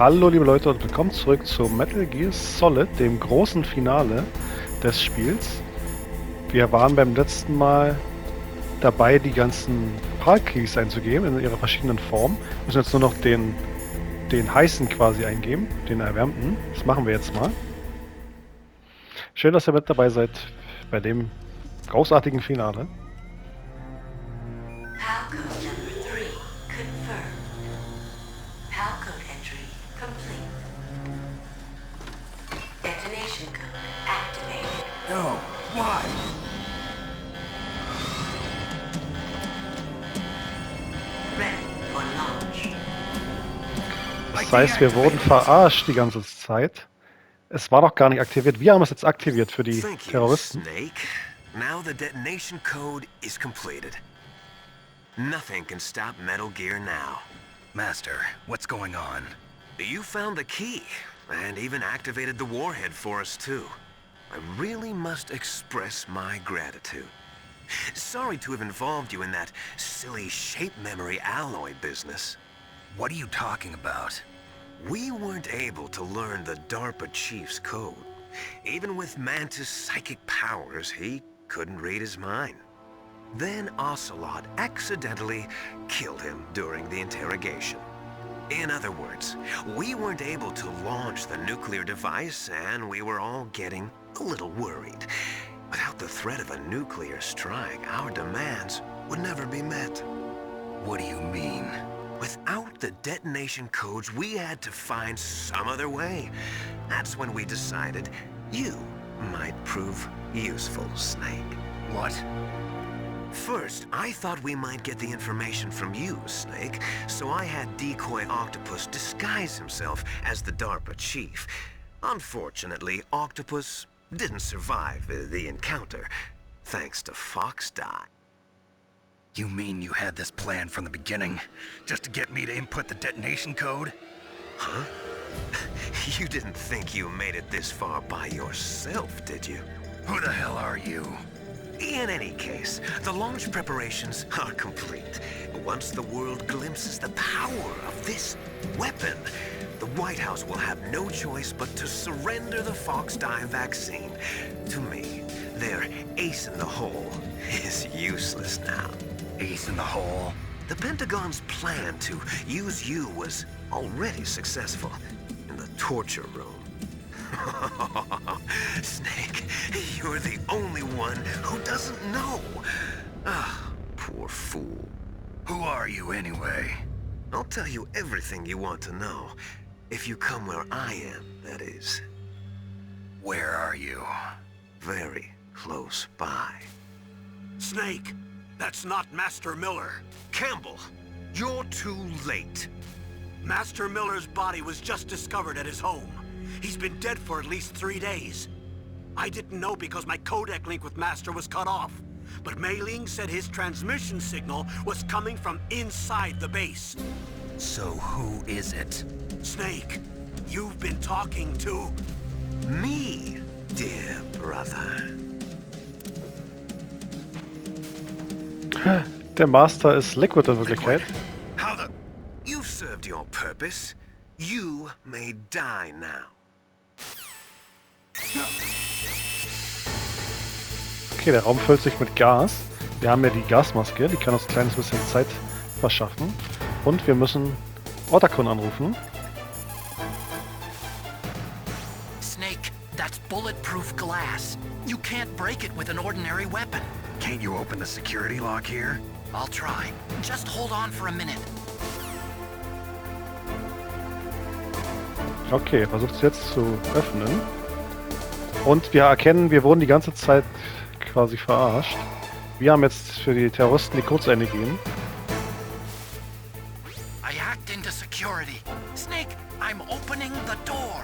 Hallo liebe Leute und willkommen zurück zu Metal Gear Solid, dem großen Finale des Spiels. Wir waren beim letzten Mal dabei, die ganzen Park-Keys einzugeben in ihrer verschiedenen Form. Wir müssen jetzt nur noch den heißen quasi eingeben, den erwärmten. Das machen wir jetzt mal. Schön, dass ihr mit dabei seid bei dem großartigen Finale. Palcode number 3 confirmed. Palcode entry complete. Detonation code activated. No, why? Ready for launch. Das heißt, wir wurden verarscht die ganze Zeit. Es war doch gar nicht aktiviert. Wir haben es jetzt aktiviert für die Thank you, Terroristen. Snake. Now the detonation code is completed. Nothing can stop Metal Gear now. Master, what's going on? You found the key, and even activated the warhead for us too. I really must express my gratitude. Sorry to have involved you in that silly shape memory alloy business. What are you talking about? We weren't able to learn the DARPA chief's code. Even with Mantis' psychic powers, he couldn't read his mind. Then Ocelot accidentally killed him during the interrogation. In other words, we weren't able to launch the nuclear device, and we were all getting a little worried. Without the threat of a nuclear strike, our demands would never be met. What do you mean? Without the detonation codes, we had to find some other way. That's when we decided you might prove useful, Snake. What? First, I thought we might get the information from you, Snake, so I had Decoy Octopus disguise himself as the DARPA chief. Unfortunately, Octopus didn't survive the encounter, thanks to Fox Die. You mean you had this plan from the beginning? Just to get me to input the detonation code? Huh? You didn't think you made it this far by yourself, did you? Who the hell are you? In any case, the launch preparations are complete. Once the world glimpses the power of this weapon, the White House will have no choice but to surrender the Fox Die vaccine. To me, their ace in the hole is useless now. Ace in the hole? The Pentagon's plan to use you was already successful in the torture room. Snake, you're the only one who doesn't know. Ah, poor fool. Who are you anyway? I'll tell you everything you want to know. If you come where I am, that is. Where are you? Very close by. Snake, that's not Master Miller. Campbell, you're too late. Master Miller's body was just discovered at his home. He's been dead for at least 3 days. I didn't know because my codec link with Master was cut off. But Mei Ling said his transmission signal was coming from inside the base. So who is it? Snake, you've been talking to... Me, dear brother. Der Master ist Liquid in Wirklichkeit. How the... You've served your purpose. You may die now. Okay, der Raum füllt sich mit Gas. Wir haben ja die Gasmaske, die kann uns ein kleines bisschen Zeit verschaffen. Und wir müssen Otakun anrufen. Snake, that's bulletproof glass. You can't break it with an ordinary weapon. Can't you open the security lock here? I'll try. Just hold on for a minute. Okay, er versucht es jetzt zu öffnen. Und wir erkennen, wir wurden die ganze Zeit quasi verarscht. Wir haben jetzt für die Terroristen die Codes eingegeben. I hacked into security. Snake, I'm opening the door.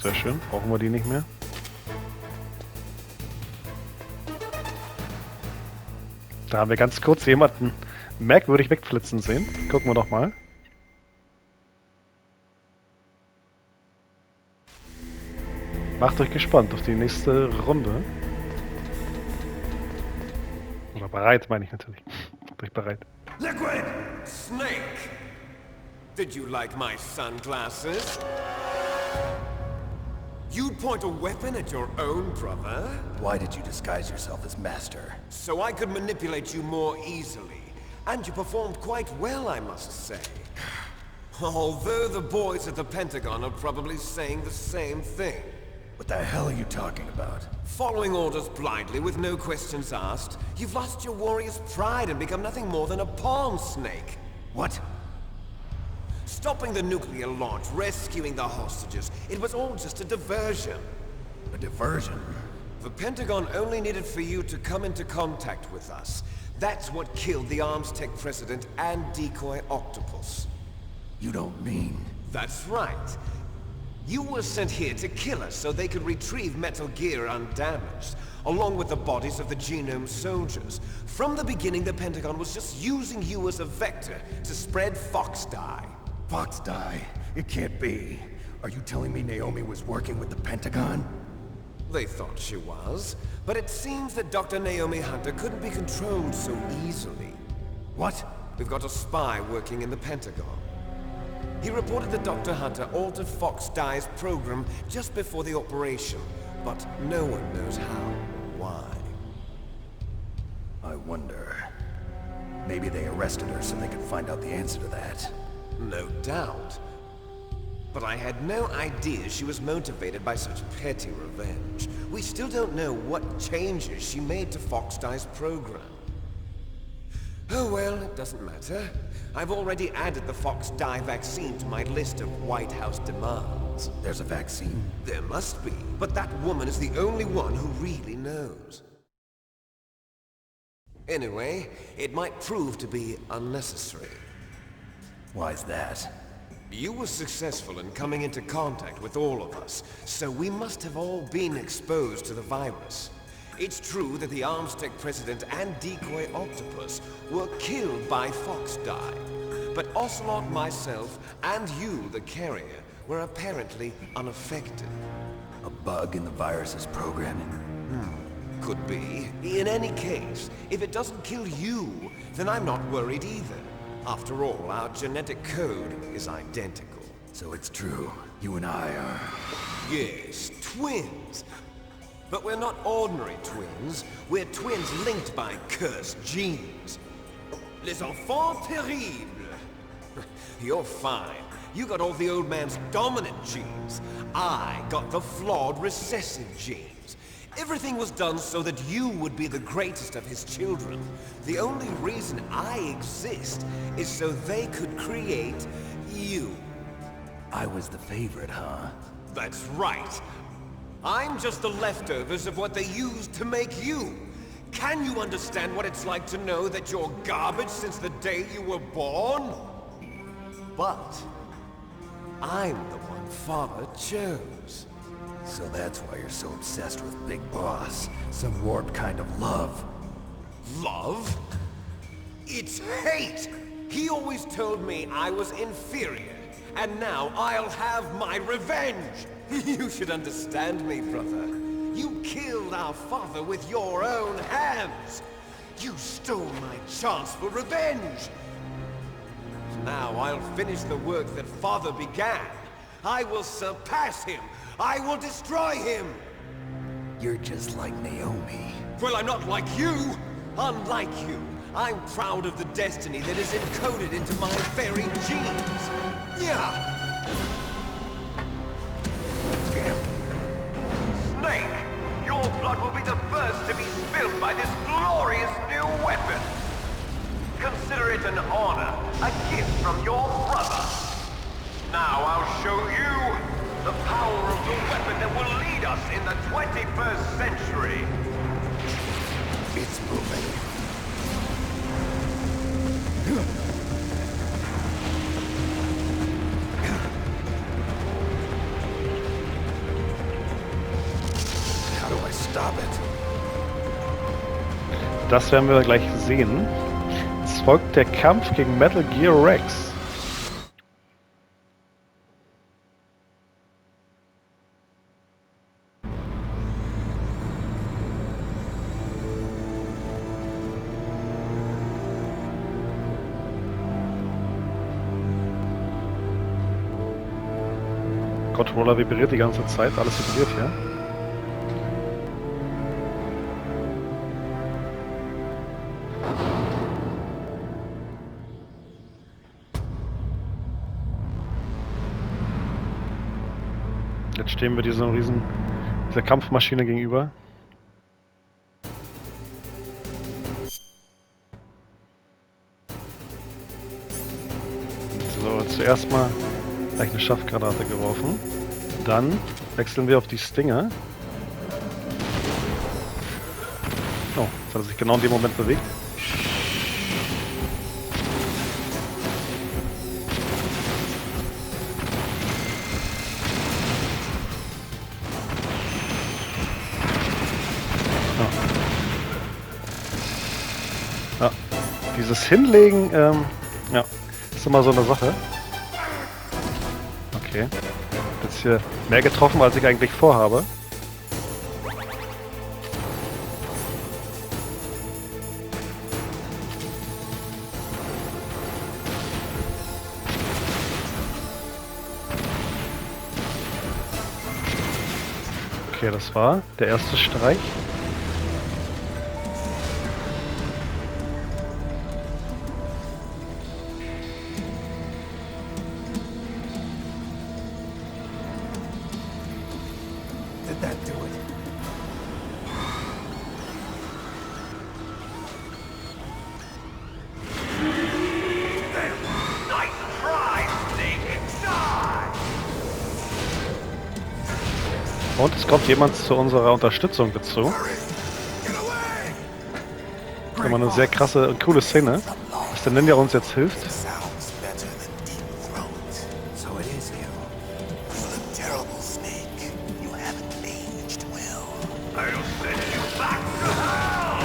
Sehr schön, brauchen wir die nicht mehr. Da haben wir ganz kurz jemanden merkwürdig wegflitzen sehen. Gucken wir doch mal. Macht euch gespannt auf die nächste Runde. Oder bereit, meine ich natürlich. Bin ich bereit. Liquid! Snake! Did you like my sunglasses? You'd point a weapon at your own brother? Why did you disguise yourself as Master? So I could manipulate you more easily. And you performed quite well, I must say. Although the boys at the Pentagon are probably saying the same thing. What the hell are you talking about? Following orders blindly with no questions asked, you've lost your warrior's pride and become nothing more than a pawn snake. What? Stopping the nuclear launch, rescuing the hostages, it was all just a diversion. A diversion? The Pentagon only needed for you to come into contact with us. That's what killed the Arms Tech president and decoy octopus. You don't mean... That's right. You were sent here to kill us so they could retrieve Metal Gear undamaged, along with the bodies of the Genome soldiers. From the beginning, the Pentagon was just using you as a vector to spread Fox dye. Fox die? It can't be. Are you telling me Naomi was working with the Pentagon? They thought she was, but it seems that Dr. Naomi Hunter couldn't be controlled so easily. What? We've got a spy working in the Pentagon. He reported that Dr. Hunter altered Fox Dye's program just before the operation, but no one knows how or why. I wonder... Maybe they arrested her so they could find out the answer to that. No doubt. But I had no idea she was motivated by such petty revenge. We still don't know what changes she made to Fox Dye's program. Oh well, it doesn't matter. I've already added the Fox Dye vaccine to my list of White House demands. There's a vaccine? There must be, but that woman is the only one who really knows. Anyway, it might prove to be unnecessary. Why's that? You were successful in coming into contact with all of us, so we must have all been exposed to the virus. It's true that the Arms Tech president and decoy octopus were killed by Fox Dye, but Ocelot, myself, and you, the carrier, were apparently unaffected. A bug in the virus's programming? Could be. In any case, if it doesn't kill you, then I'm not worried either. After all, our genetic code is identical. So it's true. You and I are... Yes, twins. But we're not ordinary twins. We're twins linked by cursed genes. Les enfants terribles. You're fine. You got all the old man's dominant genes. I got the flawed recessive genes. Everything was done so that you would be the greatest of his children. The only reason I exist is so they could create you. I was the favorite, huh? That's right. I'm just the leftovers of what they used to make you. Can you understand what it's like to know that you're garbage since the day you were born? But I'm the one Father chose. So that's why you're so obsessed with Big Boss. Some warped kind of love. Love? It's hate! He always told me I was inferior, and now I'll have my revenge! You should understand me, brother. You killed our father with your own hands! You stole my chance for revenge! Now I'll finish the work that Father began. I will surpass him! I will destroy him! You're just like Naomi. Well, I'm not like you! Unlike you, I'm proud of the destiny that is encoded into my very genes! Yeah! Snake! Your blood will be the first to be spilled by this glorious new weapon! Consider it an honor, a gift from your brother! Now I'll show you the power of the weapon that will lead us in the 21st century! It's moving. How do I stop it? Das werden wir gleich sehen. Es folgt der Kampf gegen Metal Gear Rex. Controller vibriert die ganze Zeit, alles vibriert hier. Jetzt stehen wir dieser Kampfmaschine gegenüber. So, zuerst mal gleich eine Schaftgranate geworfen. Dann wechseln wir auf die Stinger. Oh, jetzt hat er sich genau in dem Moment bewegt. Ja, dieses Hinlegen, ja, ist immer so eine Sache. Okay. Jetzt hier mehr getroffen, als ich eigentlich vorhabe. Okay, das war der erste Streich. Did that do it? Nice try, Snake! Die! Und es kommt jemand zu unserer Unterstützung dazu. Das ist immer eine sehr krasse und coole Szene, dass der Ninja uns jetzt hilft. Sounds better than deep throat. So it is you. You look terrible, Snake. You haven't aged well. I'll send you back to hell!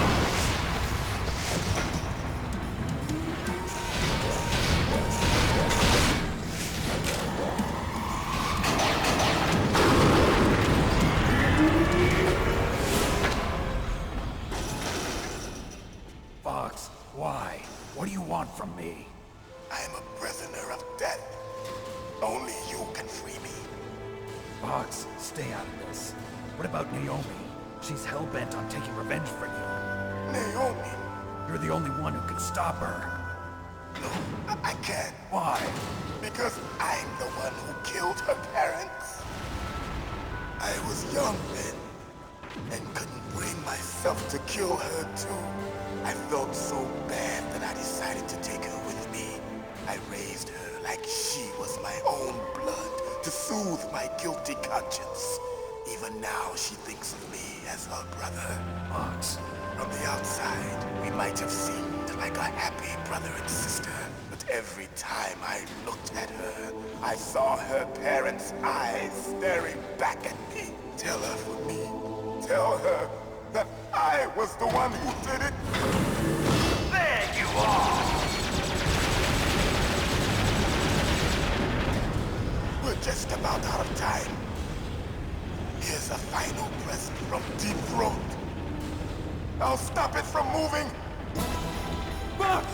Fox, why? What do you want from me? I am a prisoner of death. Only you can free me. Fox, stay out of this. What about Naomi? She's hell-bent on taking revenge for you. Naomi. You're the only one who can stop her. No, I can't. Why? Because I'm the one who killed her parents. I was young then, and couldn't bring myself to kill her too. I felt so bad that I decided to take her with me. I raised her like she was my own blood to soothe my guilty conscience. Even now she thinks of me as her brother. Fox, From the outside, we might have seemed like a happy brother and sister. But every time I looked at her, I saw her parents' eyes staring back at me. Tell her for me. Tell her that I was the one who did it. There you are! We're just about out of time. Here's a final present from Deep Throat. I'll stop it from moving. Fox!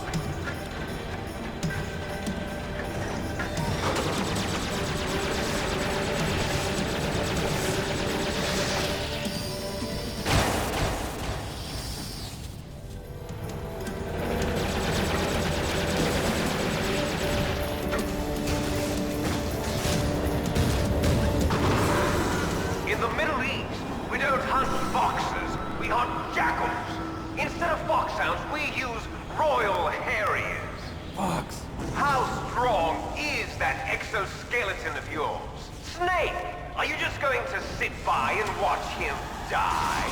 In the Middle East, we don't hunt foxes, we hunt jackals. Instead of foxhounds, we use royal harriers. Fox, How strong is that exoskeleton of yours? Snake, are you just going to sit by and watch him die?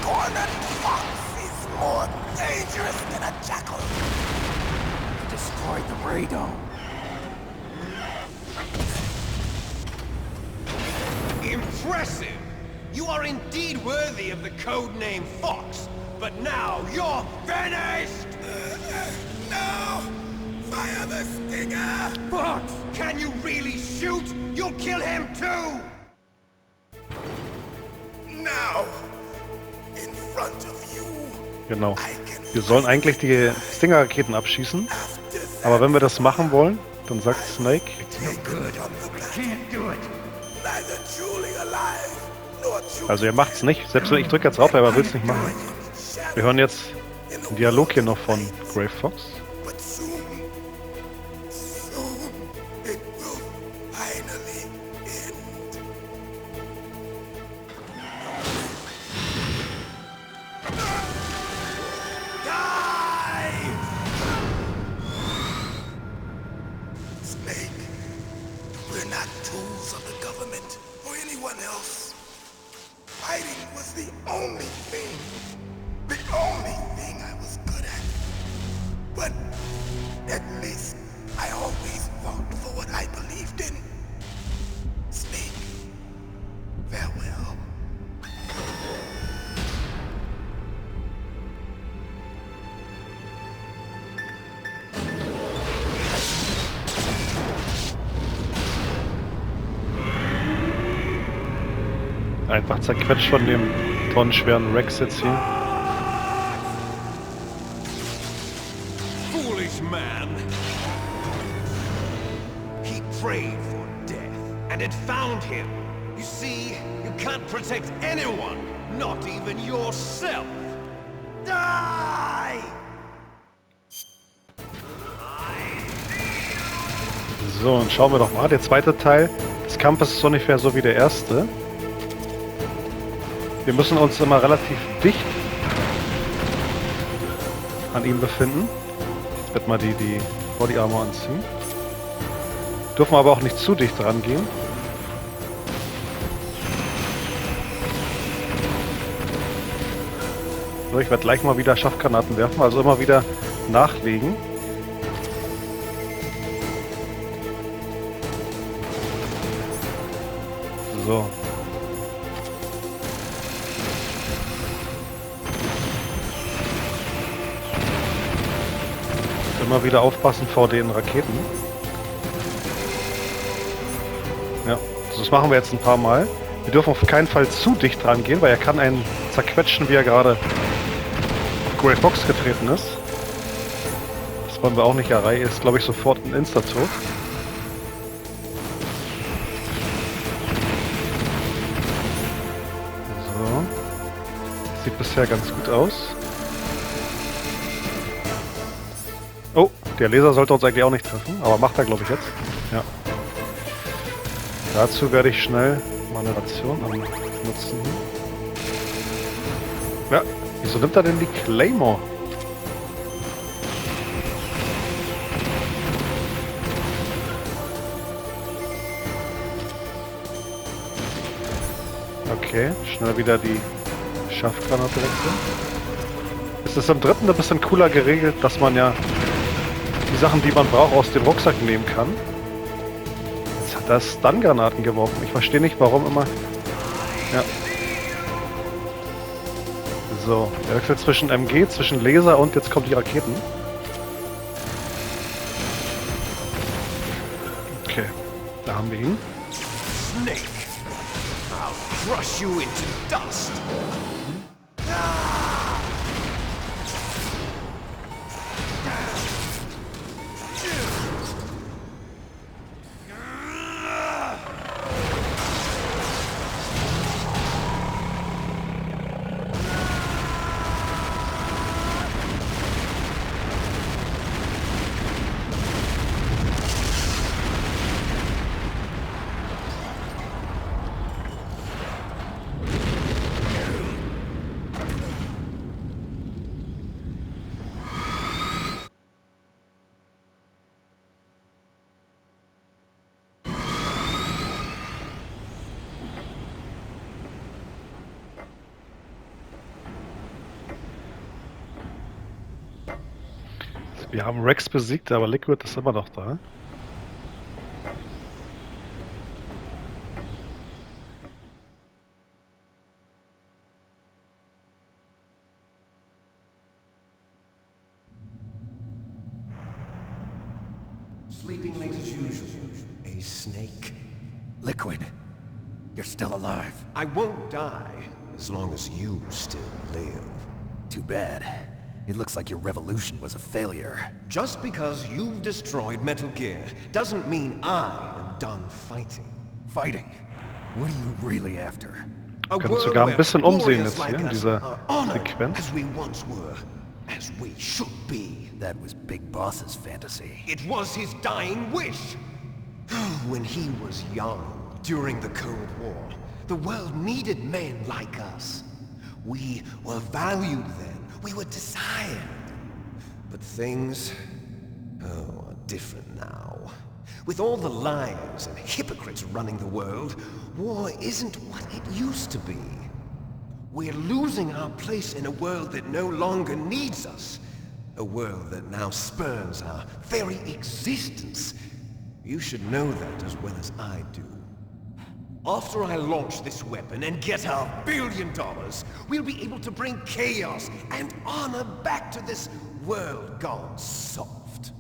Cornered fox is more dangerous than a jackal. destroyed the radome. Impressive! You are indeed worthy of the codename Fox, but now you're finished! No! Fire the stinger! Fox! Can you really shoot? You'll kill him too! Now! In front of you. Genau. I can Wir sollen eigentlich die Stinger-Raketen abschießen. after Aber wenn wir das machen wollen, dann sagt Snake, also er macht's nicht. Selbst wenn ich drücke jetzt drauf, aber er will's nicht machen. Wir hören jetzt einen Dialog hier noch von Grey Fox. Einfach zerquetscht von dem tonnenschweren Rex jetzt hier. Foolish man. He prayed for death, and it found him. You see, you can't protect anyone, not even yourself. Die! So, und schauen wir doch mal. Der zweite Teil des Kampfes ist ungefähr so wie der erste. Wir müssen uns immer relativ dicht an ihm befinden. Ich werde mal die Body Armor anziehen. Dürfen aber auch nicht zu dicht dran gehen. So, ich werde gleich mal wieder Schaftgranaten werfen, also immer wieder nachlegen. So. Immer wieder aufpassen vor den Raketen. Ja, das machen wir jetzt ein paar Mal. Wir dürfen auf keinen Fall zu dicht dran gehen, weil er kann einen zerquetschen, wie er gerade auf Grey Fox getreten ist. Das wollen wir auch nicht erreichen. Ist, glaube ich, sofort ein Insta-Tod. So. Sieht bisher ganz gut aus. Oh, der Laser sollte uns eigentlich auch nicht treffen, aber macht er, glaube ich, jetzt. Ja. Dazu werde ich schnell meine Ration nutzen. Ja, wieso nimmt er denn die Claymore? Okay, schnell wieder die Schaftgranate wechseln. Ist es im dritten ein bisschen cooler geregelt, dass man ja die Sachen, die man braucht, aus dem Rucksack nehmen kann. Jetzt hat er Stun-Granaten geworfen. Ich verstehe nicht, warum immer... Ja. So, er wechselt zwischen MG, zwischen Laser und jetzt kommen die Raketen. Okay, da haben wir ihn. Snake, I'll crush you into dust. Wir haben Rex besiegt, aber Liquid ist immer noch da. Sleeping late as usual. A snake. Liquid, you're still alive. I won't die as long as you still live. Too bad. It looks like your revolution was a failure. Just because you've destroyed Metal Gear doesn't mean I am done fighting. Fighting? What are you really after? A Können world sogar ein where bisschen umsehen warriors jetzt hier like in us dieser are honored Sequenz. as we once were, as we should be. That was Big Boss's fantasy. It was his dying wish. When he was young, during the Cold War, the world needed men like us. We were valued then. We were desired. But things, are different now. With all the liars and hypocrites running the world, war isn't what it used to be. We're losing our place in a world that no longer needs us. A world that now spurns our very existence. You should know that as well as I do. After I launch this weapon and get our $1 billion, we'll be able to bring chaos and honor back to this world gone soft.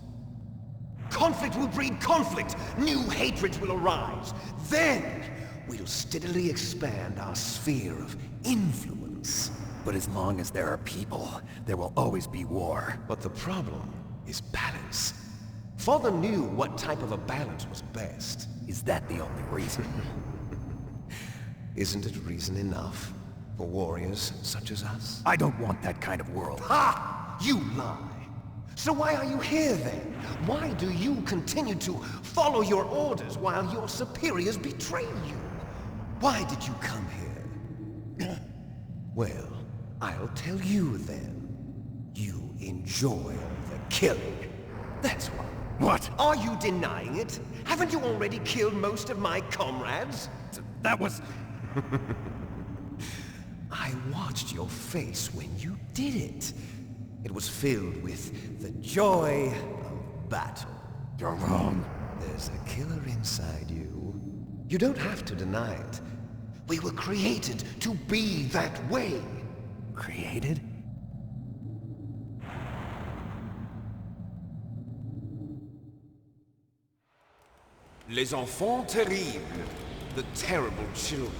Conflict will breed conflict. New hatreds will arise. Then, we'll steadily expand our sphere of influence. But as long as there are people, there will always be war. But the problem is balance. Father knew what type of a balance was best. Is that the only reason? Isn't it reason enough for warriors such as us? I don't want that kind of world. Ha! You lie! So why are you here then? Why do you continue to follow your orders while your superiors betray you? Why did you come here? Well, I'll tell you then. You enjoy all the killing. That's why. What? Are you denying it? Haven't you already killed most of my comrades? That was... I watched your face when you did it. It was filled with the joy of battle. You're wrong. There's a killer inside you. You don't have to deny it. We were created to be that way. Created? Les enfants terribles. The terrible children.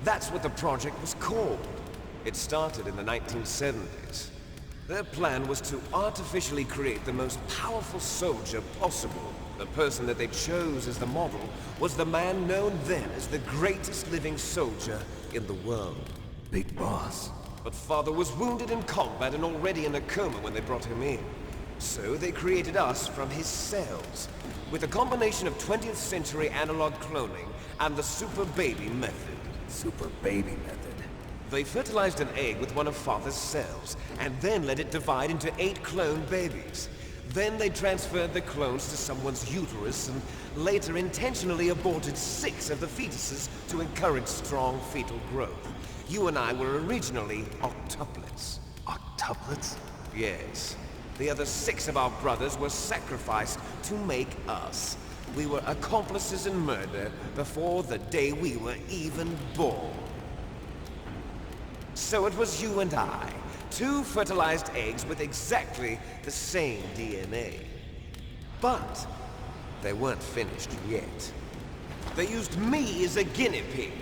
That's what the project was called. It started in the 1970s. Their plan was to artificially create the most powerful soldier possible. The person that they chose as the model was the man known then as the greatest living soldier in the world. Big Boss. But Father was wounded in combat and already in a coma when they brought him in. So they created us from his cells, with a combination of 20th century analog cloning and the super baby method. Super baby method. They fertilized an egg with one of Father's cells, and then let it divide into 8 clone babies. Then they transferred the clones to someone's uterus, and later intentionally aborted 6 of the fetuses to encourage strong fetal growth. You and I were originally octuplets. Octuplets? Yes. The other 6 of our brothers were sacrificed to make us. We were accomplices in murder before the day we were even born. So it was you and I, 2 fertilized eggs with exactly the same DNA. But they weren't finished yet. They used me as a guinea pig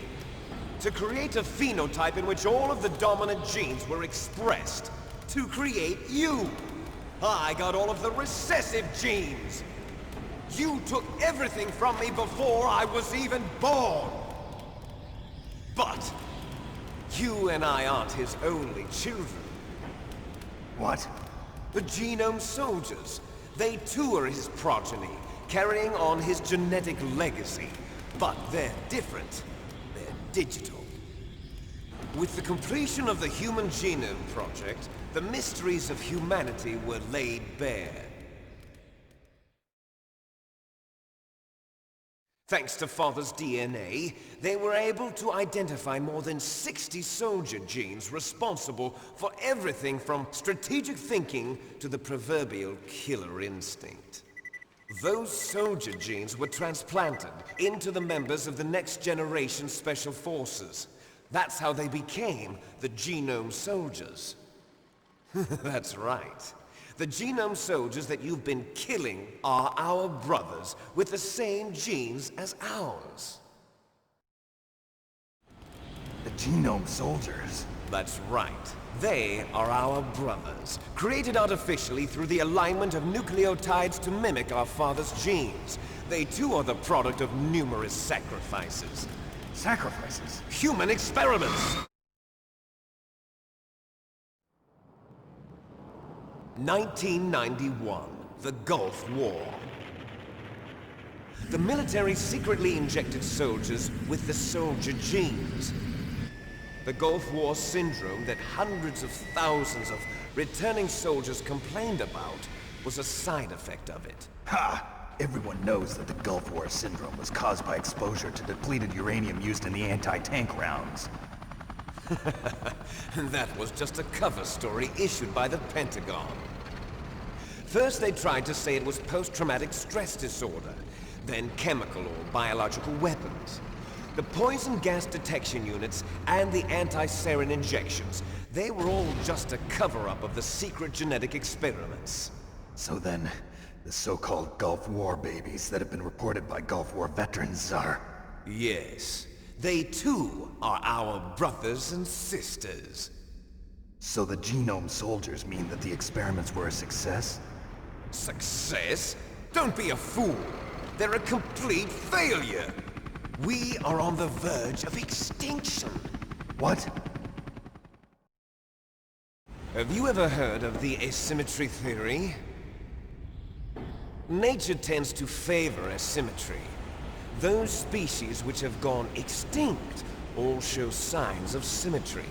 to create a phenotype in which all of the dominant genes were expressed to create you. I got all of the recessive genes. You took everything from me before I was even born. But you and I aren't his only children. What? The Genome Soldiers. They too are his progeny, carrying on his genetic legacy. But they're different. They're digital. With the completion of the Human Genome Project, the mysteries of humanity were laid bare. Thanks to Father's DNA, they were able to identify more than 60 soldier genes responsible for everything from strategic thinking to the proverbial killer instinct. Those soldier genes were transplanted into the members of the next generation Special Forces. That's how they became the Genome Soldiers. That's right. The Genome Soldiers that you've been killing are our brothers with the same genes as ours. The Genome Soldiers? That's right. They are our brothers, created artificially through the alignment of nucleotides to mimic our father's genes. They too are the product of numerous sacrifices. Sacrifices? Human experiments! 1991, the Gulf War. The military secretly injected soldiers with the soldier genes. The Gulf War syndrome that hundreds of thousands of returning soldiers complained about was a side effect of it. Ha! Everyone knows that the Gulf War syndrome was caused by exposure to depleted uranium used in the anti-tank rounds. That was just a cover story issued by the Pentagon. First they tried to say it was post-traumatic stress disorder, then chemical or biological weapons. The poison gas detection units and the anti-sarin injections, they were all just a cover-up of the secret genetic experiments. So then, the so-called Gulf War babies that have been reported by Gulf War veterans are... Yes, they too are our brothers and sisters. So the genome soldiers mean that the experiments were a success? Success? Don't be a fool! They're a complete failure! We are on the verge of extinction. What? Have you ever heard of the asymmetry theory? Nature tends to favor asymmetry. Those species which have gone extinct all show signs of symmetry.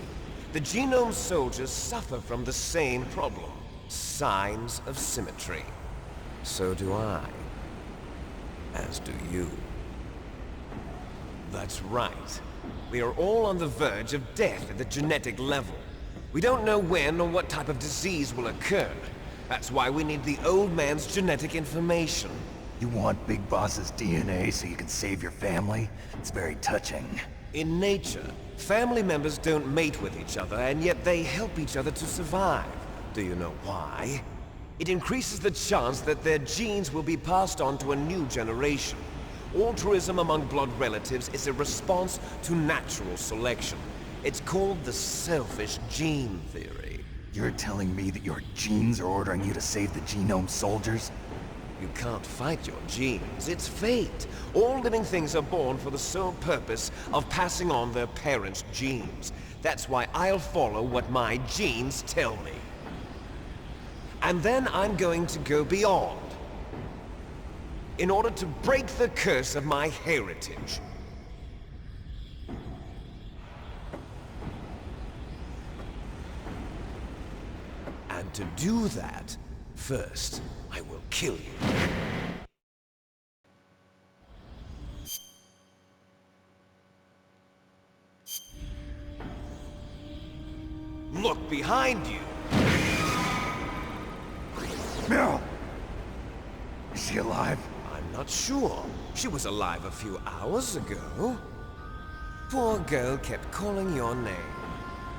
The genome soldiers suffer from the same problem. Signs of symmetry. So do I. As do you. That's right. We are all on the verge of death at the genetic level. We don't know when or what type of disease will occur. That's why we need the old man's genetic information. You want Big Boss's DNA so you can save your family? It's very touching. In nature, family members don't mate with each other, and yet they help each other to survive. Do you know why? It increases the chance that their genes will be passed on to a new generation. Altruism among blood relatives is a response to natural selection. It's called the selfish gene theory. You're telling me that your genes are ordering you to save the genome soldiers? You can't fight your genes. It's fate. All living things are born for the sole purpose of passing on their parents' genes. That's why I'll follow what my genes tell me. And then I'm going to go beyond. In order to break the curse of my heritage. And to do that, first, I will kill you. Look behind you! Meryl! Is she alive? I'm not sure. She was alive a few hours ago. Poor girl kept calling your name.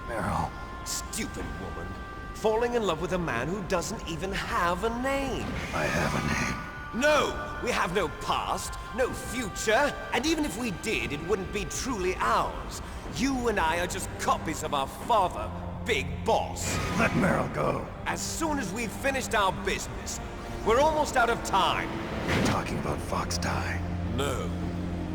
Meryl. Stupid woman. Falling in love with a man who doesn't even have a name. I have a name. No! We have no past, no future, and even if we did, it wouldn't be truly ours. You and I are just copies of our father, Big Boss. Let Meryl go. As soon as we've finished our business, we're almost out of time. You're talking about Fox Die. No.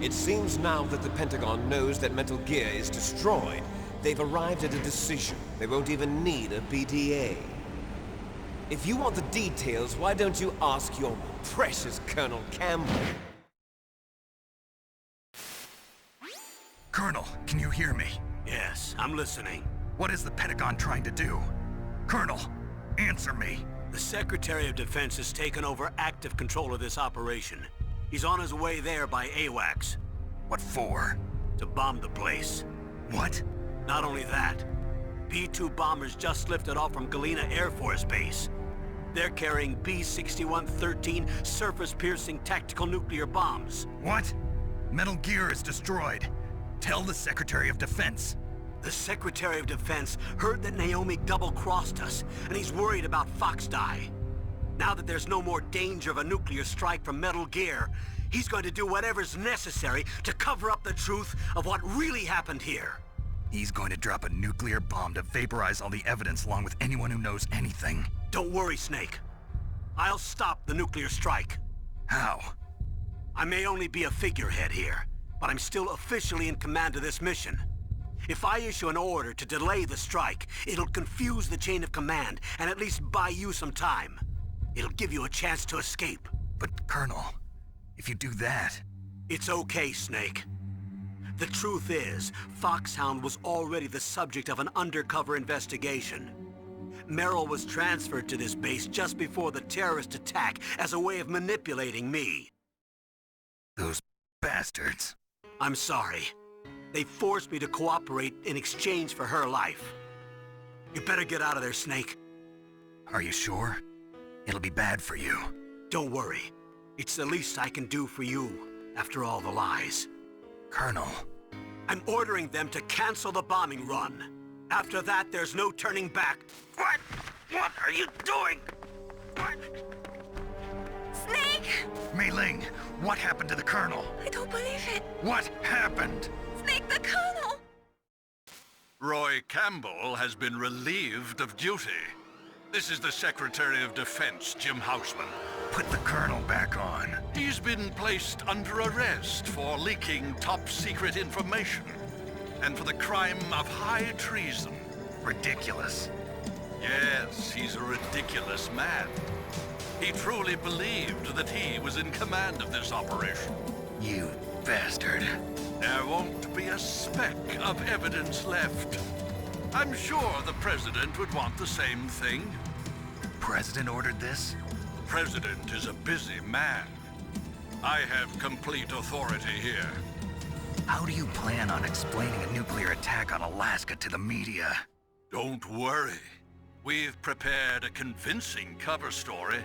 It seems now that the Pentagon knows that Metal Gear is destroyed. They've arrived at a decision. They won't even need a BDA. If you want the details, why don't you ask your precious Colonel Campbell? Colonel, can you hear me? Yes, I'm listening. What is the Pentagon trying to do? Colonel, answer me. The Secretary of Defense has taken over active control of this operation. He's on his way there by AWACS. What for? To bomb the place. What? Not only that, P-2 bombers just lifted off from Galena Air Force Base. They're carrying B-6113 surface-piercing tactical nuclear bombs. What? Metal Gear is destroyed. Tell the Secretary of Defense. The Secretary of Defense heard that Naomi double-crossed us, and he's worried about Fox Die. Now that there's no more danger of a nuclear strike from Metal Gear, he's going to do whatever's necessary to cover up the truth of what really happened here. He's going to drop a nuclear bomb to vaporize all the evidence along with anyone who knows anything. Don't worry, Snake. I'll stop the nuclear strike. How? I may only be a figurehead here, but I'm still officially in command of this mission. If I issue an order to delay the strike, it'll confuse the chain of command and at least buy you some time. It'll give you a chance to escape. But Colonel, if you do that... It's okay, Snake. The truth is, Foxhound was already the subject of an undercover investigation. Merrill was transferred to this base just before the terrorist attack as a way of manipulating me. Those bastards. I'm sorry. They forced me to cooperate in exchange for her life. You better get out of there, Snake. Are you sure? It'll be bad for you. Don't worry. It's the least I can do for you, after all the lies. Colonel. I'm ordering them to cancel the bombing run. After that, there's no turning back. What? What are you doing? What? Snake! Mei Ling, what happened to the Colonel? I don't believe it. What happened? Snake, the Colonel! Roy Campbell has been relieved of duty. This is the Secretary of Defense, Jim Houseman. Put the Colonel back on. He's been placed under arrest for leaking top-secret information and for the crime of high treason. Ridiculous. Yes, he's a ridiculous man. He truly believed that he was in command of this operation. You bastard. There won't be a speck of evidence left. I'm sure the President would want the same thing. President ordered this? The President is a busy man. I have complete authority here. How do you plan on explaining a nuclear attack on Alaska to the media? Don't worry. We've prepared a convincing cover story.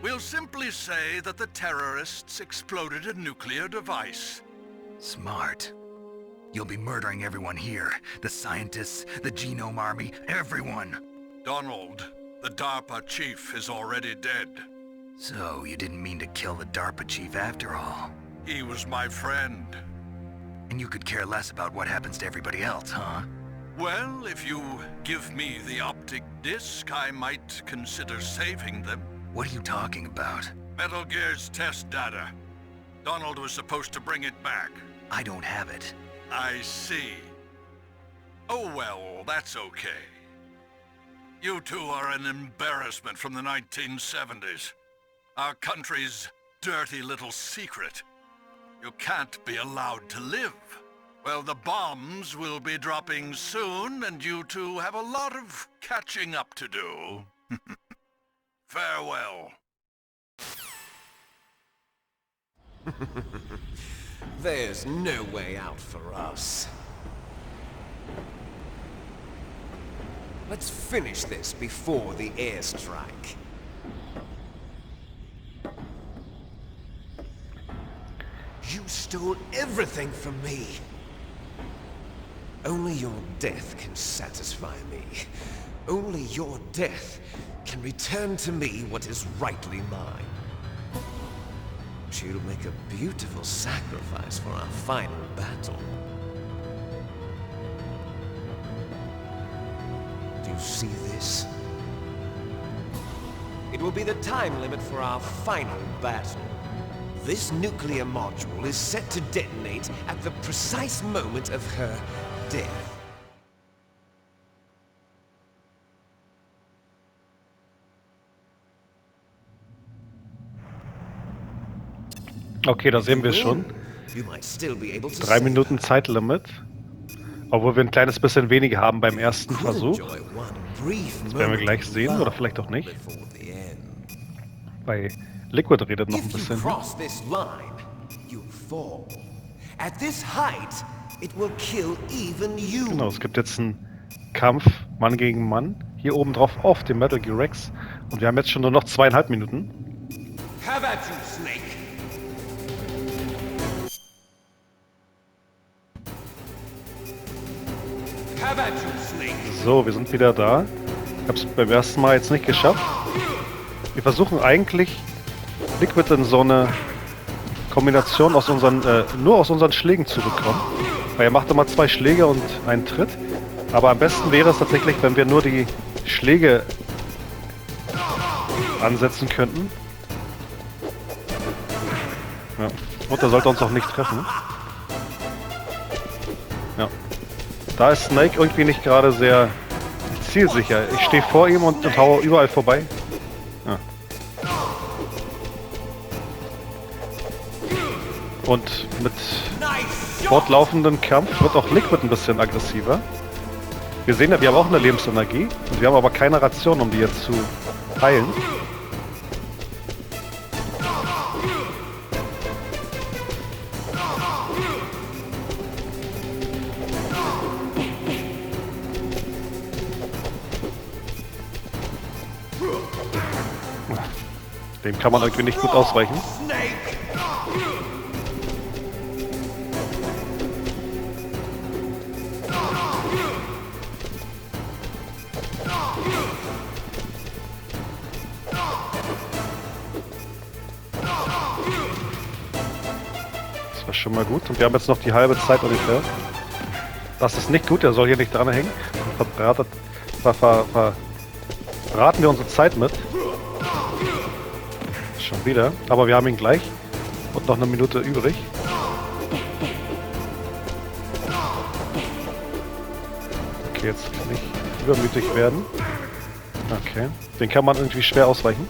We'll simply say that the terrorists exploded a nuclear device. Smart. You'll be murdering everyone here. The scientists, the Genome Army, everyone. Donald, the DARPA chief, is already dead. So, you didn't mean to kill the DARPA chief after all. He was my friend. And you could care less about what happens to everybody else, huh? Well, if you give me the optic disc, I might consider saving them. What are you talking about? Metal Gear's test data. Donald was supposed to bring it back. I don't have it. I see. Oh well, that's okay. You two are an embarrassment from the 1970s. Our country's dirty little secret. You can't be allowed to live. Well, the bombs will be dropping soon, and you two have a lot of catching up to do. Farewell. There's no way out for us. Let's finish this before the airstrike. You stole everything from me. Only your death can satisfy me. Only your death can return to me what is rightly mine. She'll make a beautiful sacrifice for our final battle. Do you see this? It will be the time limit for our final battle. This nuclear module is set to detonate at the precise moment of her death. Okay, da sehen wir es schon. 3 Minuten Zeitlimit. Obwohl wir ein kleines bisschen weniger haben beim ersten Versuch. Das werden wir gleich sehen, oder vielleicht auch nicht. Bei Liquid redet noch ein bisschen. Genau, es gibt jetzt einen Kampf Mann gegen Mann. Hier oben drauf auf dem Metal Gear Rex. Und wir haben jetzt schon nur noch 2,5 Minuten. Have at you, Snake. So, wir sind wieder da. Ich habe es beim ersten Mal jetzt nicht geschafft. Wir versuchen eigentlich Liquid in so eine Kombination aus unseren, nur aus unseren Schlägen zu bekommen. Weil er macht immer 2 Schläge und einen Tritt. Aber am besten wäre es tatsächlich, wenn wir nur die Schläge ansetzen könnten. Ja. Und er sollte uns auch nicht treffen. Ja. Da ist Snake irgendwie nicht gerade sehr zielsicher. Ich stehe vor ihm und haue überall vorbei. Ja. Und mit fortlaufendem Kampf wird auch Liquid ein bisschen aggressiver. Wir sehen ja, wir haben auch eine Lebensenergie. Und wir haben aber keine Ration, um die jetzt zu heilen. Dem kann man irgendwie nicht gut ausweichen. Das war schon mal gut. Und wir haben jetzt noch die halbe Zeit ungefähr. Das ist nicht gut, er soll hier nicht dranhängen. Verraten wir unsere Zeit mit. Schon wieder. Aber wir haben ihn gleich. Und noch eine Minute übrig. Okay, jetzt nicht übermütig werden. Okay. Den kann man irgendwie schwer ausweichen.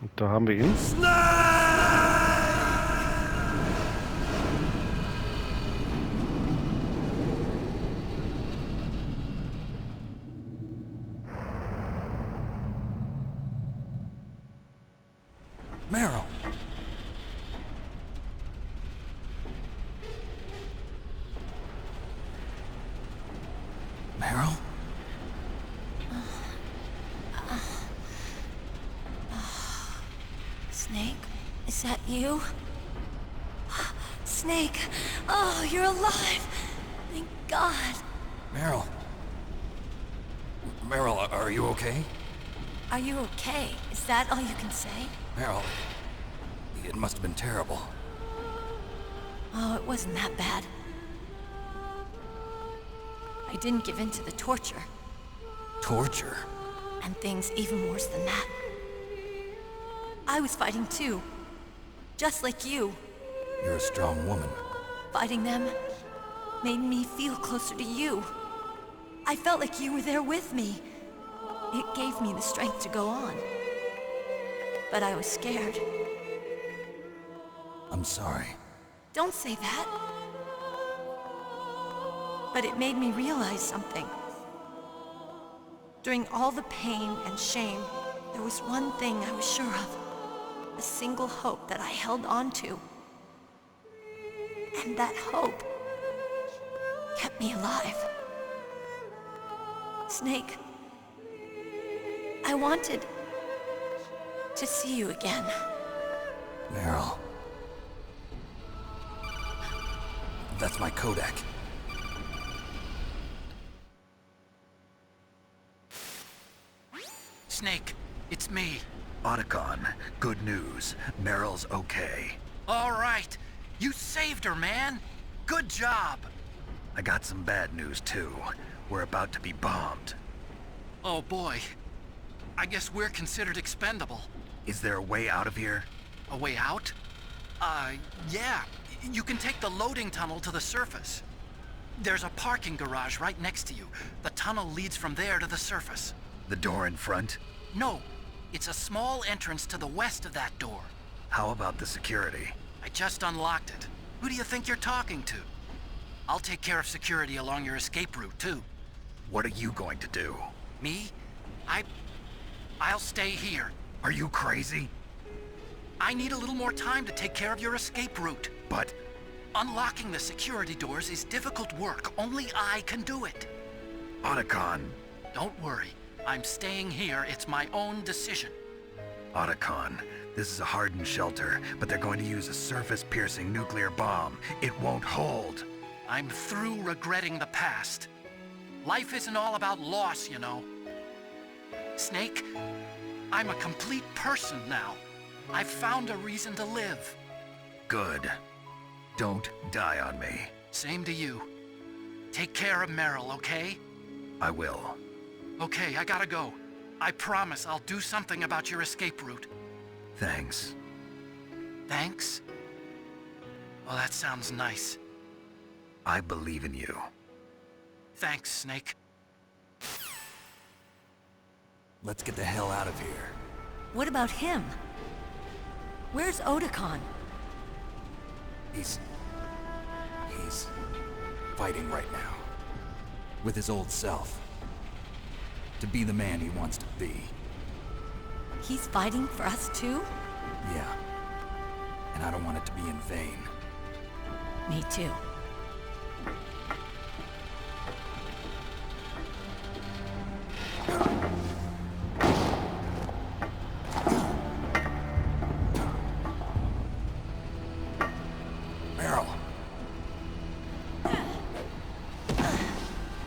Und da haben wir ihn. Meryl. Meryl? Snake, is that you? Snake, oh, you're alive. Thank God. Meryl. Meryl, are you okay? Are you okay? Is that all you can say? Meryl, it must have been terrible. Oh, it wasn't that bad. I didn't give in to the torture. Torture? And things even worse than that. I was fighting too. Just like you. You're a strong woman. Fighting them made me feel closer to you. I felt like you were there with me. It gave me the strength to go on. But I was scared. I'm sorry. Don't say that. But it made me realize something. During all the pain and shame, there was one thing I was sure of. A single hope that I held on to. And that hope kept me alive. Snake, I wanted to see you again. Meryl. That's my Kodak. Snake, it's me. Otacon, good news. Meryl's okay. All right. You saved her, man. Good job. I got some bad news, too. We're about to be bombed. Oh, boy. I guess we're considered expendable. Is there a way out of here? A way out? Yeah. You can take the loading tunnel to the surface. There's a parking garage right next to you. The tunnel leads from there to the surface. The door in front? No. It's a small entrance to the west of that door. How about the security? I just unlocked it. Who do you think you're talking to? I'll take care of security along your escape route, too. What are you going to do? Me? I'll stay here. Are you crazy? I need a little more time to take care of your escape route. But... Unlocking the security doors is difficult work. Only I can do it. Otacon. Don't worry. I'm staying here. It's my own decision. Otacon, this is a hardened shelter, but they're going to use a surface-piercing nuclear bomb. It won't hold. I'm through regretting the past. Life isn't all about loss, you know. Snake, I'm a complete person now. I've found a reason to live. Good. Don't die on me. Same to you. Take care of Meryl, okay? I will. Okay, I gotta go. I promise I'll do something about your escape route. Thanks. Thanks? Well, that sounds nice. I believe in you. Thanks, Snake. Let's get the hell out of here. What about him? Where's Otakon? He's fighting right now. With his old self. To be the man he wants to be. He's fighting for us too? Yeah. And I don't want it to be in vain. Me too. Meryl.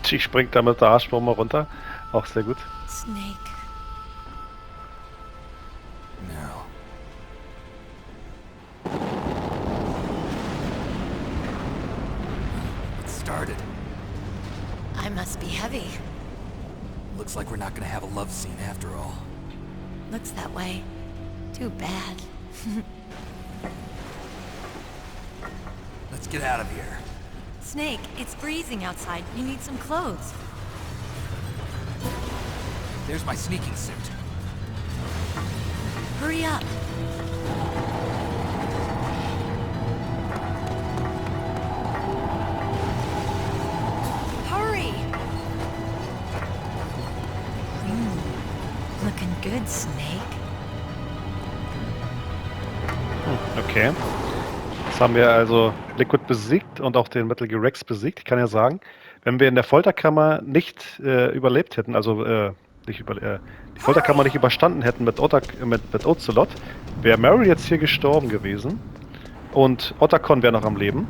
Sie springt da mit der Arschbombe runter. Auch sehr gut. Snake. Meryl. It started. I must be heavy. Looks like we're not gonna have a love scene after all. Looks that way. Too bad. Let's get out of here. Snake, it's freezing outside. You need some clothes. There's my sneaking suit. Hurry up. Hurry! Looking good, Snake. Okay. Jetzt haben wir also Liquid besiegt und auch den Metal Gear Rex besiegt. Ich kann ja sagen, wenn wir in der Folterkammer nicht überlebt hätten, also die Folterkammer nicht überstanden hätten mit Ocelot, wäre Meryl jetzt hier gestorben gewesen. Und Otakon wäre noch am Leben.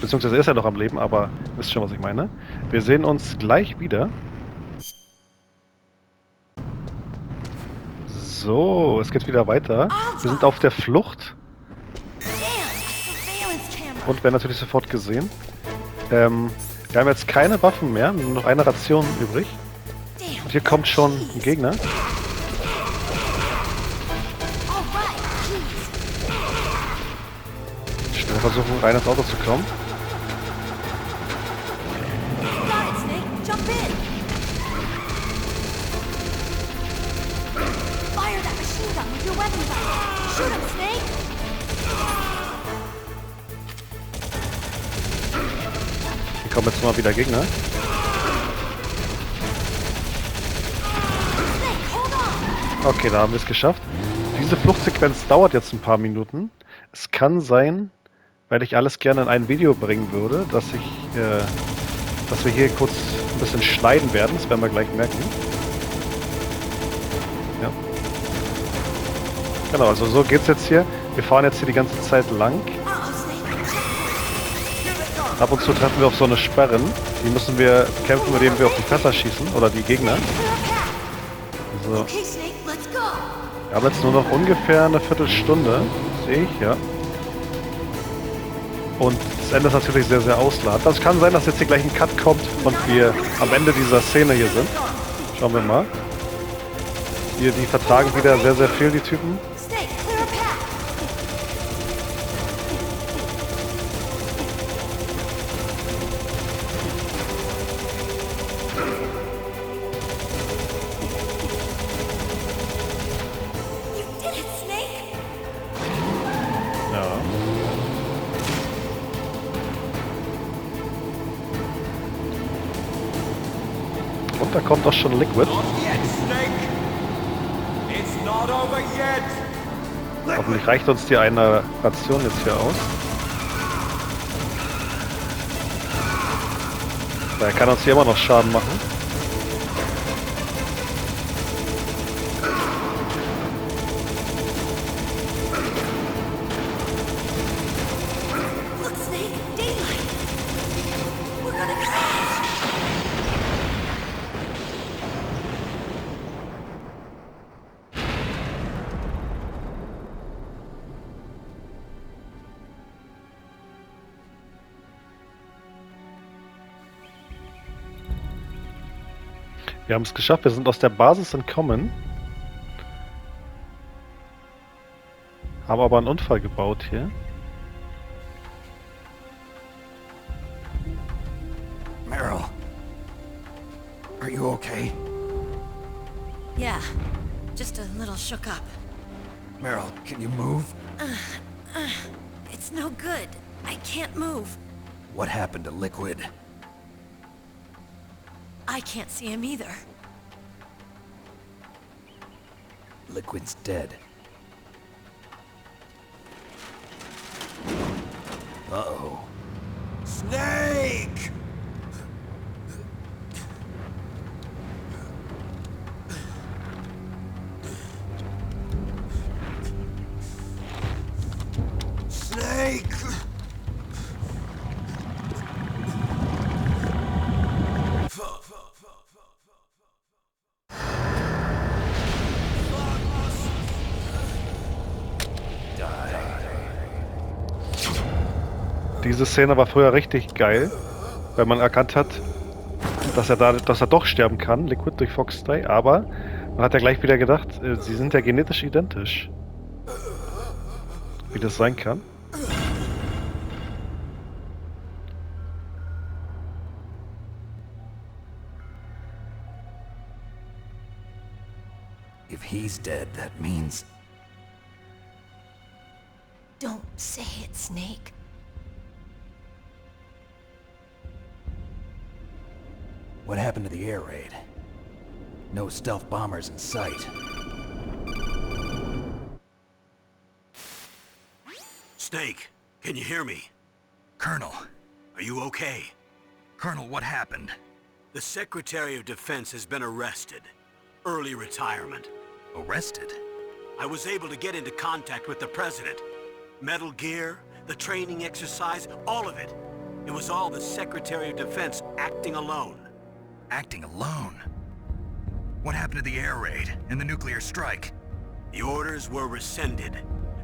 Beziehungsweise ist er noch am Leben, aber wisst schon, was ich meine. Wir sehen uns gleich wieder. So, es geht wieder weiter. Wir sind auf der Flucht. Und werden natürlich sofort gesehen. Wir haben jetzt keine Waffen mehr, nur noch eine Ration übrig. Und hier kommt schon ein Gegner. Schnell versuchen, rein ins Auto zu kommen. Hier kommen jetzt mal wieder Gegner. Okay, da haben wir es geschafft. Diese Fluchtsequenz dauert jetzt ein paar Minuten. Es kann sein, weil ich alles gerne in ein Video bringen würde, dass wir hier kurz ein bisschen schneiden werden. Das werden wir gleich merken. Ja. Genau, also so geht's jetzt hier. Wir fahren jetzt hier die ganze Zeit lang. Ab und zu treffen wir auf so eine Sperren. Die müssen wir kämpfen, indem wir auf die Fässer schießen. Oder die Gegner. So. Wir haben jetzt nur noch ungefähr eine Viertelstunde. Sehe ich, ja. Und das Ende ist natürlich sehr, sehr ausladend. Also es kann sein, dass jetzt hier gleich ein Cut kommt und wir am Ende dieser Szene hier sind. Schauen wir mal. Hier, die vertragen wieder sehr, sehr viel, die Typen. Und da kommt auch schon Liquid. Hoffentlich reicht uns die eine Ration jetzt hier aus. Er kann uns hier immer noch Schaden machen. Wir haben es geschafft, wir sind aus der Basis entkommen. Haben aber einen Unfall gebaut hier. Meryl. Are you okay? Yeah, just a little shook up. Meryl, can you move? It's no good. I can't move. What happened to Liquid? I can't see him either. Liquid's dead. Uh-oh. Snake! Snake! Diese Szene war früher richtig geil, weil man erkannt hat, dass er doch sterben kann, Liquid durch Fox 3, aber man hat ja gleich wieder gedacht, sie sind ja genetisch identisch. Wie das sein kann. If he's dead, that means... Don't say it, Snake. What happened to the air raid? No stealth bombers in sight. Snake, can you hear me? Colonel. Are you okay? Colonel, what happened? The Secretary of Defense has been arrested. Early retirement. Arrested? I was able to get into contact with the President. Metal Gear, the training exercise, all of it. It was all the Secretary of Defense acting alone. Acting alone? What happened to the air raid and the nuclear strike? The orders were rescinded.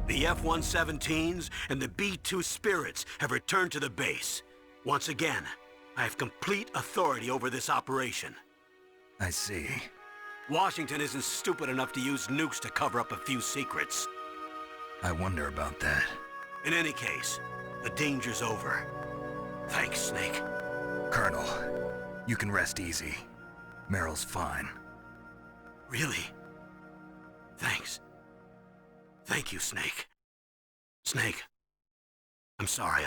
The F-117s and the B-2 Spirits have returned to the base. Once again, I have complete authority over this operation. I see. Washington isn't stupid enough to use nukes to cover up a few secrets. I wonder about that. In any case, the danger's over. Thanks, Snake. Colonel, you can rest easy. Meryl's fine. Really? Thanks. Thank you, Snake. Snake, I'm sorry,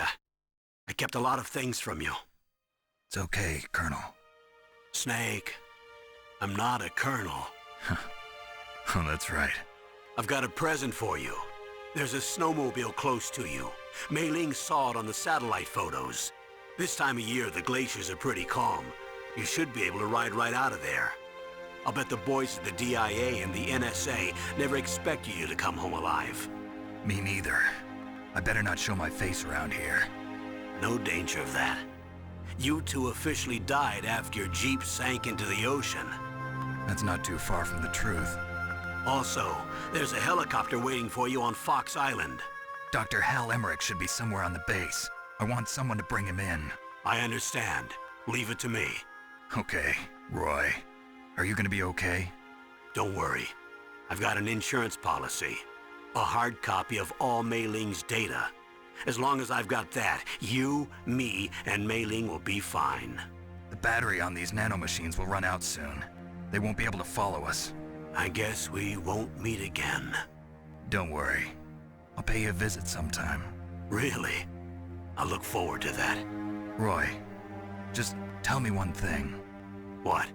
I kept a lot of things from you. It's okay, Colonel. Snake, I'm not a colonel. Oh, that's right. I've got a present for you. There's a snowmobile close to you. Mei Ling saw it on the satellite photos. This time of year, the glaciers are pretty calm. You should be able to ride right out of there. I'll bet the boys at the DIA and the NSA never expected you to come home alive. Me neither. I better not show my face around here. No danger of that. You two officially died after your Jeep sank into the ocean. That's not too far from the truth. Also, there's a helicopter waiting for you on Fox Island. Dr. Hal Emmerich should be somewhere on the base. I want someone to bring him in. I understand. Leave it to me. Okay, Roy. Are you gonna be okay? Don't worry. I've got an insurance policy. A hard copy of all Mei Ling's data. As long as I've got that, you, me, and Mei Ling will be fine. The battery on these nanomachines will run out soon. They won't be able to follow us. I guess we won't meet again. Don't worry. I'll pay you a visit sometime. Really? I look forward to that. Roy, just tell me one thing. What?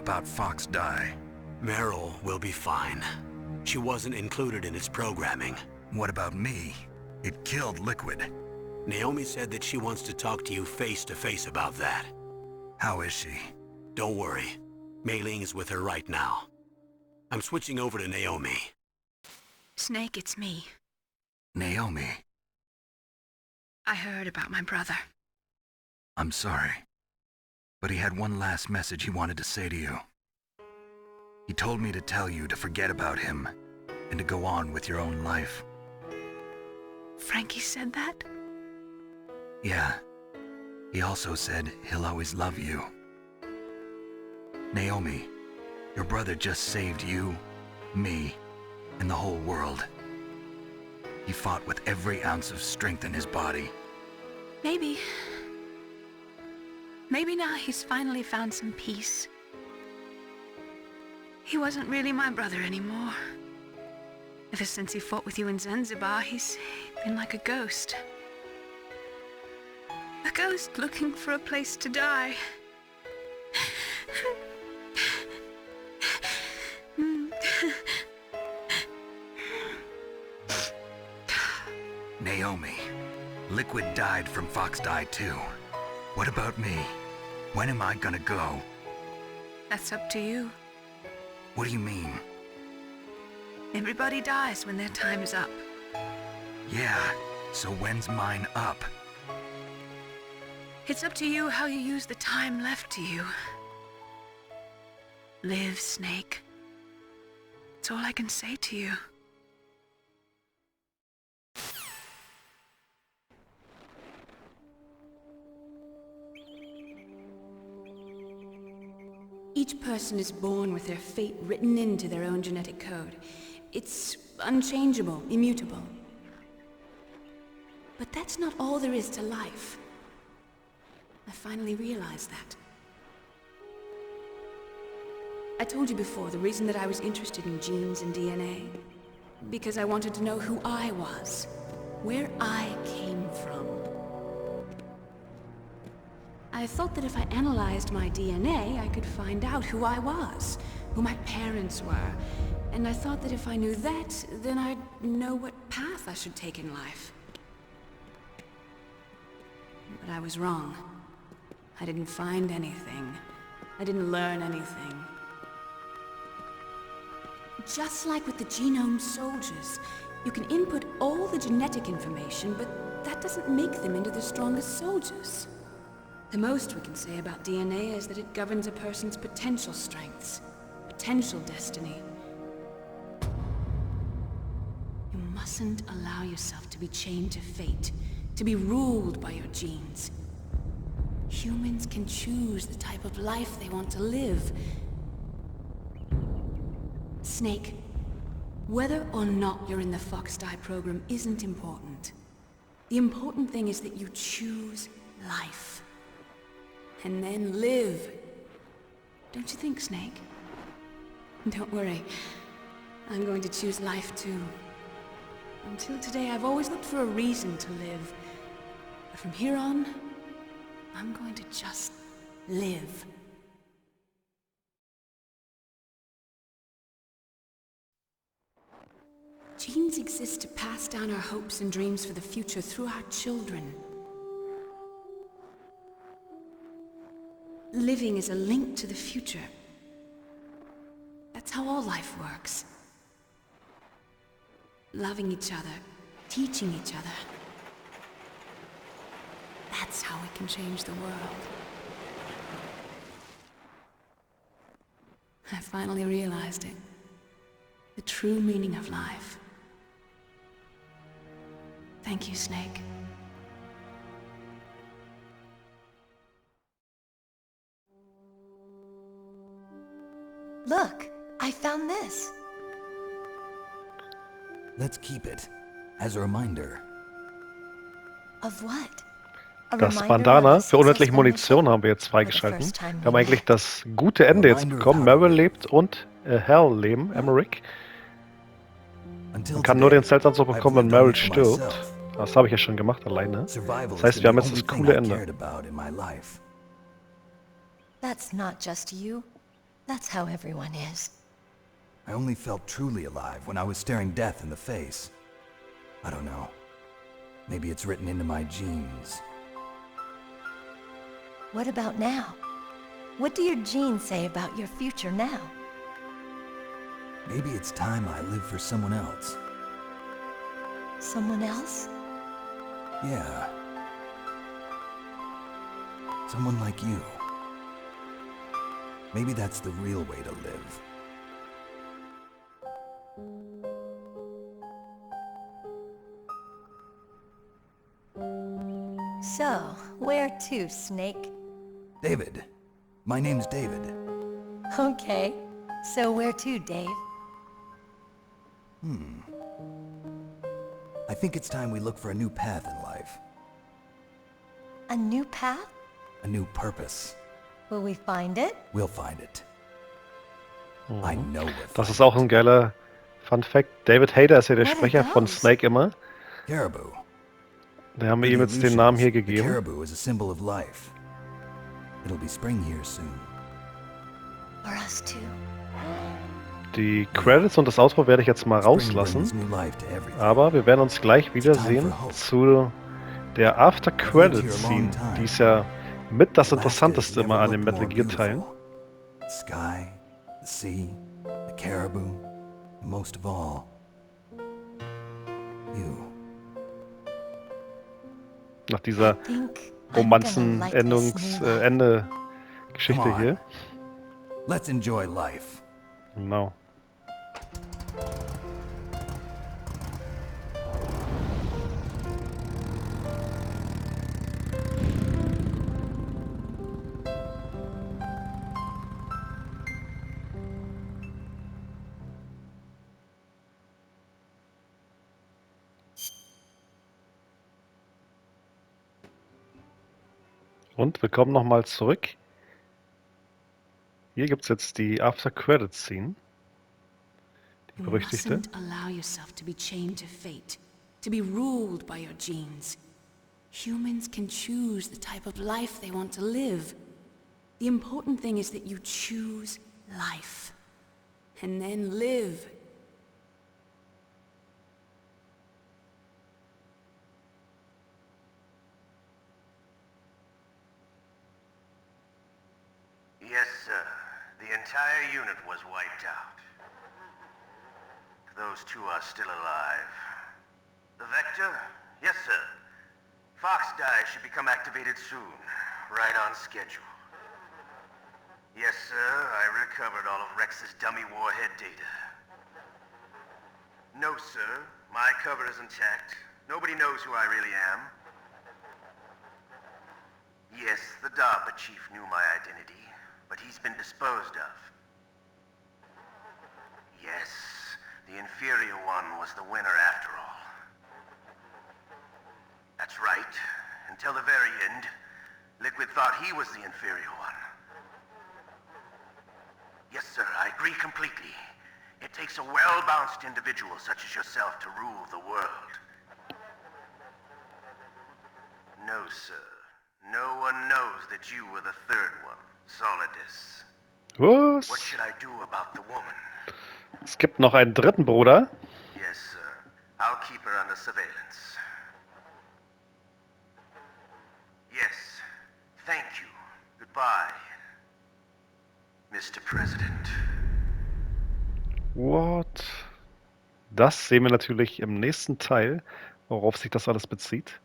About Fox Die. Meryl will be fine. She wasn't included in its programming. What about me? It killed Liquid. Naomi said that she wants to talk to you face to face about that. How is she? Don't worry. Mei Ling is with her right now. I'm switching over to Naomi. Snake, it's me. Naomi. I heard about my brother. I'm sorry. But he had one last message he wanted to say to you. He told me to tell you to forget about him and to go on with your own life. Frankie said that? Yeah. He also said he'll always love you. Naomi, your brother just saved you, me, and the whole world. He fought with every ounce of strength in his body. Maybe now he's finally found some peace. He wasn't really my brother anymore. Ever since he fought with you in Zanzibar, he's been like a ghost. A ghost looking for a place to die. Naomi, Liquid died from Fox died too. What about me? When am I gonna go? That's up to you. What do you mean? Everybody dies when their time is up. Yeah, so when's mine up? It's up to you how you use the time left to you. Live, Snake. That's all I can say to you. Each person is born with their fate written into their own genetic code. It's unchangeable, immutable. But that's not all there is to life. I finally realized that. I told you before the reason that I was interested in genes and DNA. Because I wanted to know who I was, where I came from. I thought that if I analyzed my DNA, I could find out who I was, who my parents were, and I thought that if I knew that, then I'd know what path I should take in life. But I was wrong. I didn't find anything. I didn't learn anything. Just like with the genome soldiers, you can input all the genetic information, but that doesn't make them into the strongest soldiers. The most we can say about DNA is that it governs a person's potential strengths, potential destiny. You mustn't allow yourself to be chained to fate, to be ruled by your genes. Humans can choose the type of life they want to live. Snake, whether or not you're in the Fox Die program isn't important. The important thing is that you choose life. And then live. Don't you think, Snake? Don't worry. I'm going to choose life too. Until today, I've always looked for a reason to live. But from here on, I'm going to just live. Genes exist to pass down our hopes and dreams for the future through our children. Living is a link to the future. That's how all life works. Loving each other, teaching each other. That's how we can change the world. I finally realized it. The true meaning of life. Thank you, Snake. Look, I found this. Let's keep it as a reminder. Of what? Das Bandana für unendliche Munition haben wir jetzt freigeschalten. Wir haben eigentlich das gute Ende jetzt bekommen. Meryl lebt und Hal leben, Emmerich. Man kann nur den Zeltanzug bekommen, wenn Meryl stirbt. Das habe ich ja schon gemacht alleine. Das heißt, wir haben jetzt das coole Ende. That's not just you. That's how everyone is. I only felt truly alive when I was staring death in the face. I don't know. Maybe it's written into my genes. What about now? What do your genes say about your future now? Maybe it's time I live for someone else. Someone else? Yeah. Someone like you. Maybe that's the real way to live. So, where to, Snake? David. My name's David. Okay. So where to, Dave? I think it's time we look for a new path in life. A new path? A new purpose. Will we find it? We'll find it. I know we'll Das find ist auch it. ein geiler Fun Fact. David Hayter ist ja der What are Sprecher von those? Snake immer. Caribou. Da haben wir They're ihm the jetzt den Namen hier illusions. The gegeben. caribou is a symbol of life. It'll be spring here soon. For us too. Die Credits und das Outro werde ich jetzt mal Spring rauslassen. brings new life to everything. Aber wir werden uns gleich wiedersehen zu der After Credits Scene. Die ist ja mit das Interessanteste immer an den Metal Gear Teilen. The sky, the sea, the caribou, and most of all, you. Nach dieser Think I'm gonna like this new life. Ende-Geschichte Come on. hier. Let's enjoy life. Genau. Und wir kommen nochmal zurück. Hier gibt es jetzt die After Credits Scene. Die You berüchtigte. mustn't allow yourself to be chained to fate, to be ruled by your genes. Humans can choose the type of life they want to live. The important thing is that you choose life. And then live. Yes, sir. The entire unit was wiped out. Those two are still alive. The Vector? Yes, sir. Fox die should become activated soon. Right on schedule. Yes, sir. I recovered all of Rex's dummy warhead data. No, sir. My cover is intact. Nobody knows who I really am. Yes, the DARPA chief knew my identity, but he's been disposed of. Yes, the inferior one was the winner after all. That's right. Until the very end, Liquid thought he was the inferior one. Yes, sir, I agree completely. It takes a well-balanced individual such as yourself to rule the world. No, sir. No one knows that you were the third one, Solidus. Was? What should I do about the woman? Es gibt noch einen dritten Bruder. Yes, sir. I'll keep her under surveillance. Yes. Thank you. Goodbye, Mr. President. What? Das sehen wir natürlich im nächsten Teil, worauf sich das alles bezieht,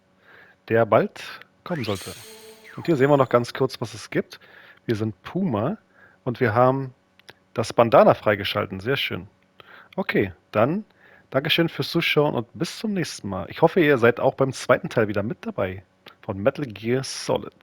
der bald kommen sollte. Und hier sehen wir noch ganz kurz, was es gibt. Wir sind Puma und wir haben das Bandana freigeschalten. Sehr schön. Okay, dann Dankeschön fürs Zuschauen und bis zum nächsten Mal. Ich hoffe, ihr seid auch beim zweiten Teil wieder mit dabei von Metal Gear Solid.